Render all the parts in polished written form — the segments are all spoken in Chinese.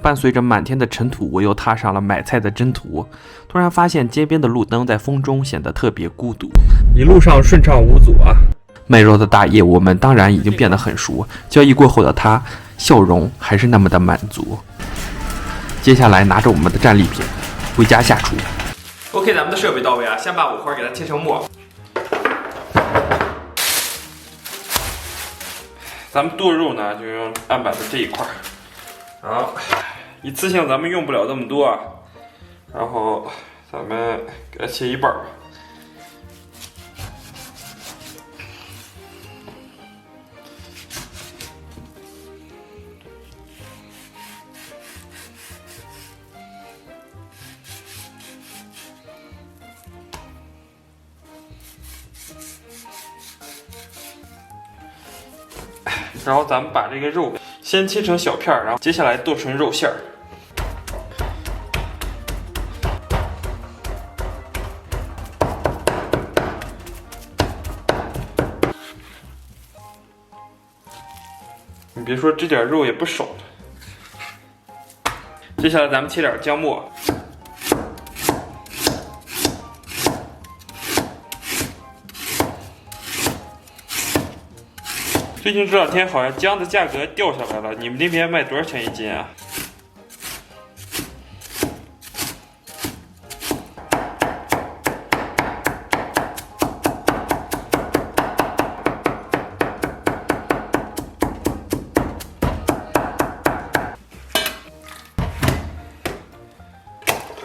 伴随着满天的尘土，我又踏上了买菜的征途。突然发现街边的路灯在风中显得特别孤独。一路上顺畅无阻啊！卖肉的大爷，我们当然已经变得很熟。交易过后的他，笑容还是那么的满足。接下来拿着我们的战利品回家下厨。OK， 咱们的设备到位啊，先把五花给它切成末。咱们剁肉呢，就用案板的这一块。好，一次性咱们用不了这么多啊，然后咱们给它切一半。然后咱们把这个肉先切成小片，然后接下来剁成肉馅儿。你别说，这点肉也不少了。接下来咱们切点姜末。最近这两天好像姜的价格掉下来了，你们那边卖多少钱一斤啊？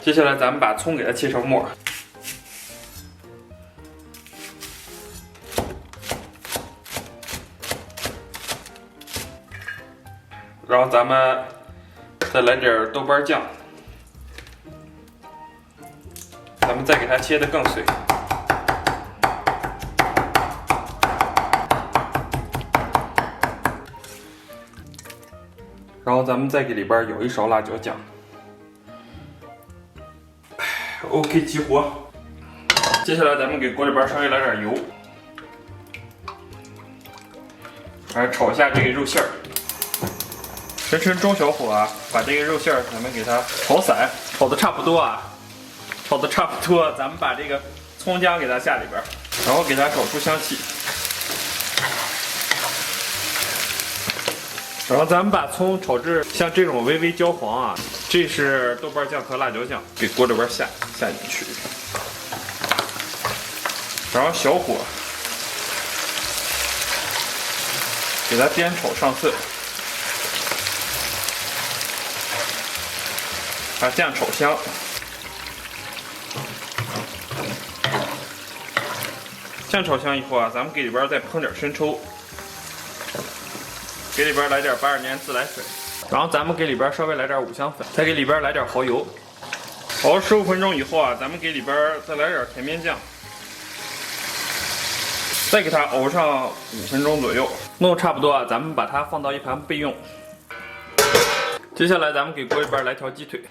接下来咱们把葱给它切成末。然后咱们再来点豆瓣酱，咱们再给它切得更碎。然后咱们再给里边舀一勺辣椒酱。OK， 起火。接下来咱们给锅里边稍微来点油，来炒一下这个肉馅儿。全程中小火啊，把这个肉馅儿咱们给它炒散，炒的差不多啊，咱们把这个葱姜给它下里边，然后给它炒出香气。然后咱们把葱炒至像这种微微焦黄啊，这是豆瓣酱和辣椒酱，给锅里边下进去，然后小火给它煸炒上色。把酱炒香，酱炒香以后啊，咱们给里边再烹点生抽，给里边来点82年自来水，然后咱们给里边稍微来点五香粉，再给里边来点蚝油。熬15分钟以后啊，咱们给里边再来点甜面酱，再给它熬上5分钟左右，弄差不多啊，咱们把它放到一旁备用。接下来咱们给锅里边来条鸡腿。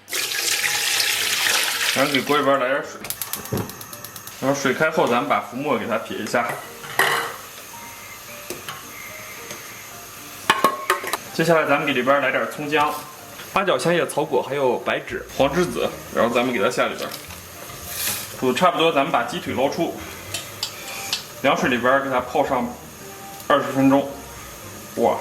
然后给锅里边来点水，然后水开后，咱们把浮沫给它撇一下。接下来咱们给里边来点葱姜、八角、香叶、草果，还有白芷、黄栀子，然后咱们给它下里边。煮差不多，咱们把鸡腿捞出，凉水里边给它泡上20分钟。哇！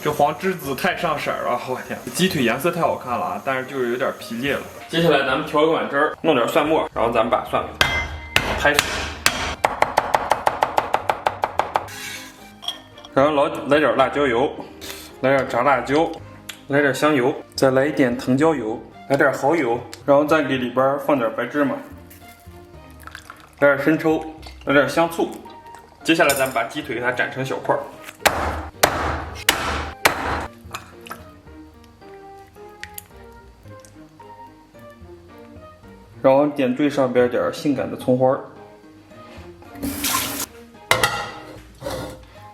这黄栀子太上色了，我天！鸡腿颜色太好看了啊，但是就是有点皮裂了。接下来咱们调个碗汁儿，弄点蒜末，然后咱们把蒜给它拍碎，然后来点辣椒油，来点炸辣椒，来点香油，再来一点藤椒油，来点蚝油，然后再给里边放点白芝麻，来点生抽，来点香醋。接下来咱们把鸡腿给它斩成小块。然后点缀上边点性感的葱花。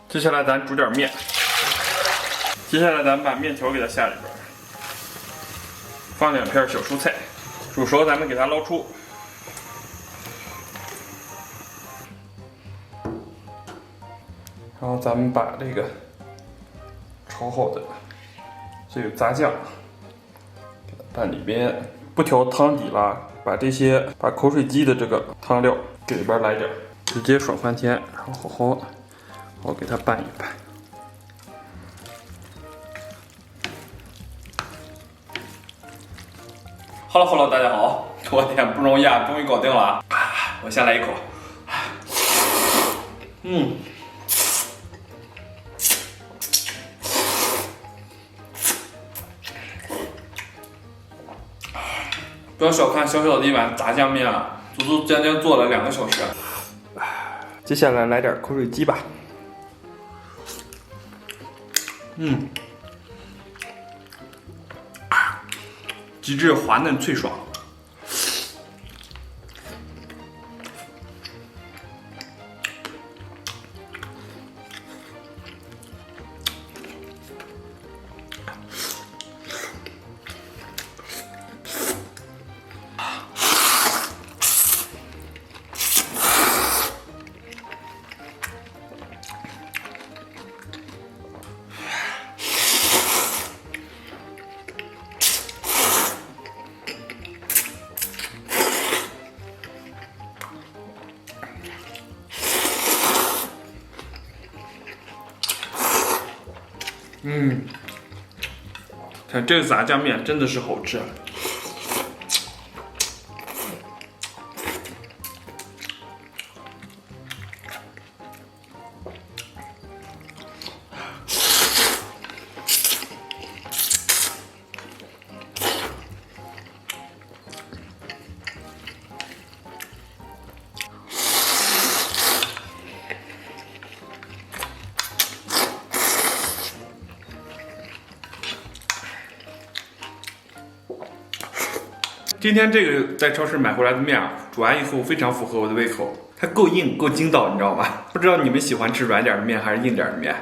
接下来咱煮点面，接下来咱们把面条给它下里边，放2片小蔬菜，煮熟咱们给它捞出。然后咱们把这个炒好的这个炸酱在里边不调汤底了，把口水鸡的这个汤料给里边来点，直接爽翻天，然后好好给它拌一拌。Hello， 大家好，昨天不容易啊，终于搞定了啊！我先来一口，不要小看小小的一碗炸酱面啊，足足将近做了2个小时。接下来来点口水鸡吧。极致滑嫩脆爽。看这个炸酱面真的是好吃。今天这个在超市买回来的面啊，煮完以后非常符合我的胃口，它够硬够筋道，你知道吗？不知道你们喜欢吃软点的面还是硬点的面？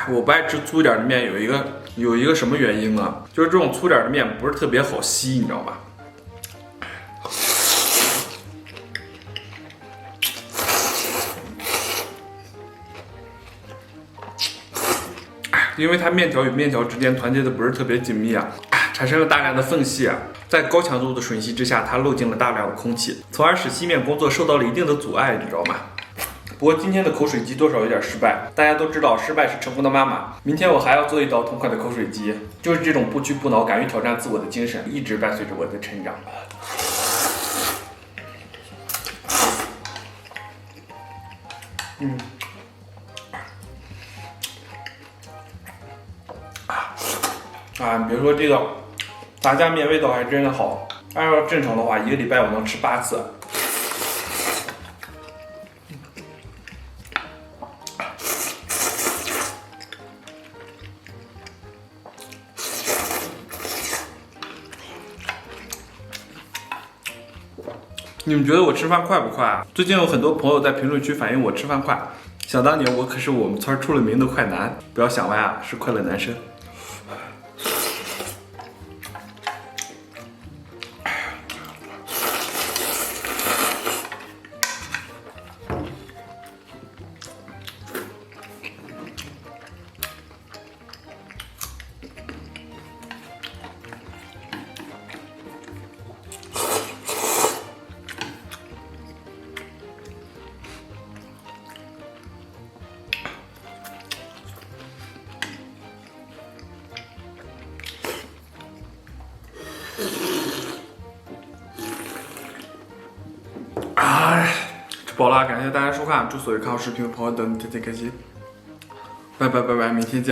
我不爱吃粗点的面，有一个什么原因呢？就是这种粗点的面不是特别好吸，你知道吧？因为它面条与面条之间团结的不是特别紧密啊，产生了大量的缝隙啊，在高强度的吮吸之下，它漏进了大量的空气，从而使吸面工作受到了一定的阻碍，你知道吗？不过今天的口水鸡多少有点失败，大家都知道失败是成功的妈妈。明天我还要做一道同款的口水鸡，就是这种不屈不挠、敢于挑战自我的精神，一直伴随着我的成长。你别说这个炸酱面味道还真的好，按照正常的话，1个礼拜我能吃8次。你们觉得我吃饭快不快啊？最近有很多朋友在评论区反映我吃饭快，想当年我可是我们村出了名的快男，不要想歪啊，是快乐男生。吃饱了，感谢大家收看，祝所有看好视频的朋友都天天开心，拜拜，明天见。